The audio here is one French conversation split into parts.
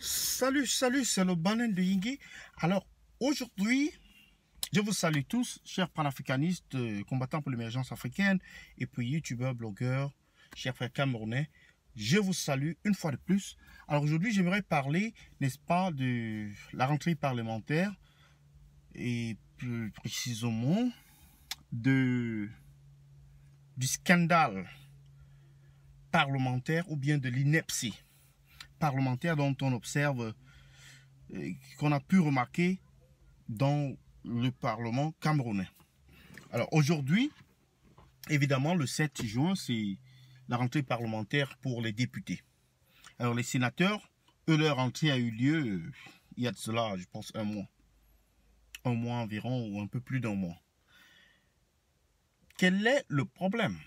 Salut, c'est le Banen de Yingui. Alors, aujourd'hui, je vous salue tous, chers panafricanistes, combattants pour l'émergence africaine, et puis youtubeurs, blogueurs, chers frères camerounais. Je vous salue une fois de plus. Alors aujourd'hui, j'aimerais parler, n'est-ce pas, de la rentrée parlementaire, et plus précisément du scandale parlementaire ou bien de l'ineptie parlementaire dont on observe, qu'on a pu remarquer dans le Parlement camerounais. Alors aujourd'hui, évidemment, le 7 juin, c'est la rentrée parlementaire pour les députés. Alors les sénateurs, eux, leur rentrée a eu lieu il y a de cela, je pense, un mois. Un mois environ, ou un peu plus d'un mois. Quel est le problème?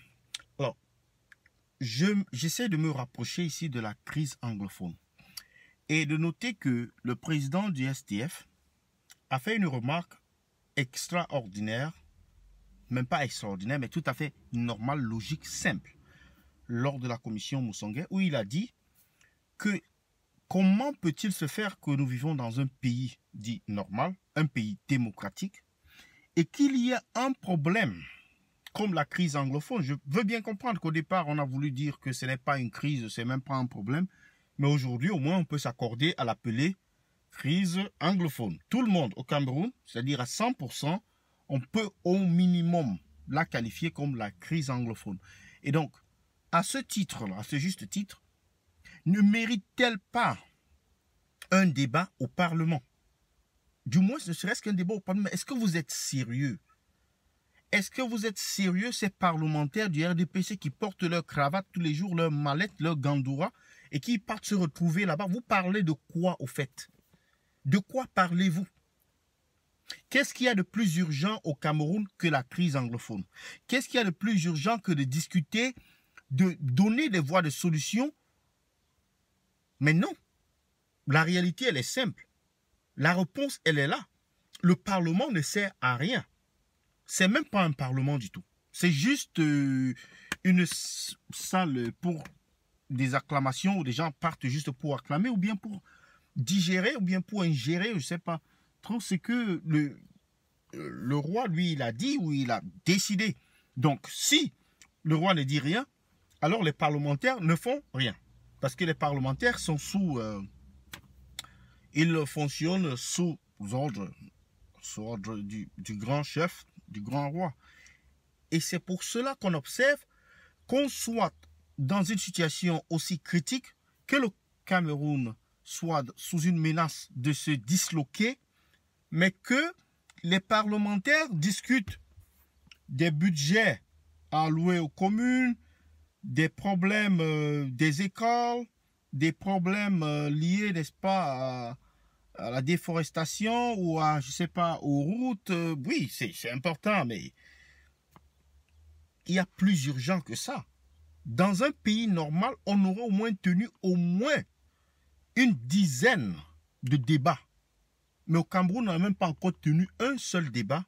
Alors, j'essaie de me rapprocher ici de la crise anglophone et de noter que le président du STF a fait une remarque extraordinaire, même pas extraordinaire, mais tout à fait normale, logique, simple, lors de la commission Moussongué, où il a dit que comment peut-il se faire que nous vivons dans un pays dit normal, un pays démocratique, et qu'il y a un problème comme la crise anglophone. Je veux bien comprendre qu'au départ, on a voulu dire que ce n'est pas une crise, c'est même pas un problème. Mais aujourd'hui, au moins, on peut s'accorder à l'appeler crise anglophone. Tout le monde au Cameroun, c'est-à-dire à 100%, on peut au minimum la qualifier comme la crise anglophone. Et donc, à ce titre-là, à ce juste titre, ne mérite-t-elle pas un débat au Parlement? Du moins, ne serait-ce qu'un débat au Parlement. Est-ce que vous êtes sérieux? Est-ce que vous êtes sérieux, ces parlementaires du RDPC qui portent leur cravate tous les jours, leur mallette, leur gandoura, et qui partent se retrouver là-bas? Vous parlez de quoi au fait? De quoi parlez-vous? Qu'est-ce qu'il y a de plus urgent au Cameroun que la crise anglophone? Qu'est-ce qu'il y a de plus urgent que de discuter, de donner des voies de solution? Mais non, la réalité, elle est simple. La réponse, elle est là. Le Parlement ne sert à rien. C'est même pas un parlement du tout. C'est juste une salle pour des acclamations où des gens partent juste pour acclamer ou bien pour digérer ou bien pour ingérer, je ne sais pas trop ce que le roi, lui, il a dit ou il a décidé. Donc, si le roi ne dit rien, alors les parlementaires ne font rien. Parce que les parlementaires sont ils fonctionnent sous ordre du grand chef, du grand roi. Et c'est pour cela qu'on observe qu'on soit dans une situation aussi critique, que le Cameroun soit sous une menace de se disloquer, mais que les parlementaires discutent des budgets alloués aux communes, des problèmes des écoles, des problèmes liés, n'est-ce pas, à la déforestation ou à, je sais pas, aux routes. Oui, c'est important, mais il y a plus urgent que ça. Dans un pays normal, on aurait au moins tenu au moins une dizaine de débats. Mais au Cameroun, on n'a même pas encore tenu un seul débat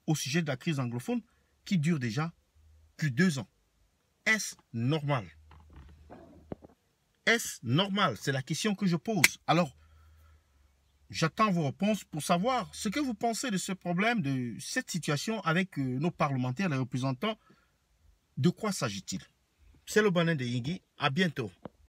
au sujet de la crise anglophone qui dure déjà plus de 2 ans. Est-ce normal? Est-ce normal? C'est la question que je pose. Alors, j'attends vos réponses pour savoir ce que vous pensez de ce problème, de cette situation avec nos parlementaires, les représentants. De quoi s'agit-il? C'est le Banen de Yingui. À bientôt.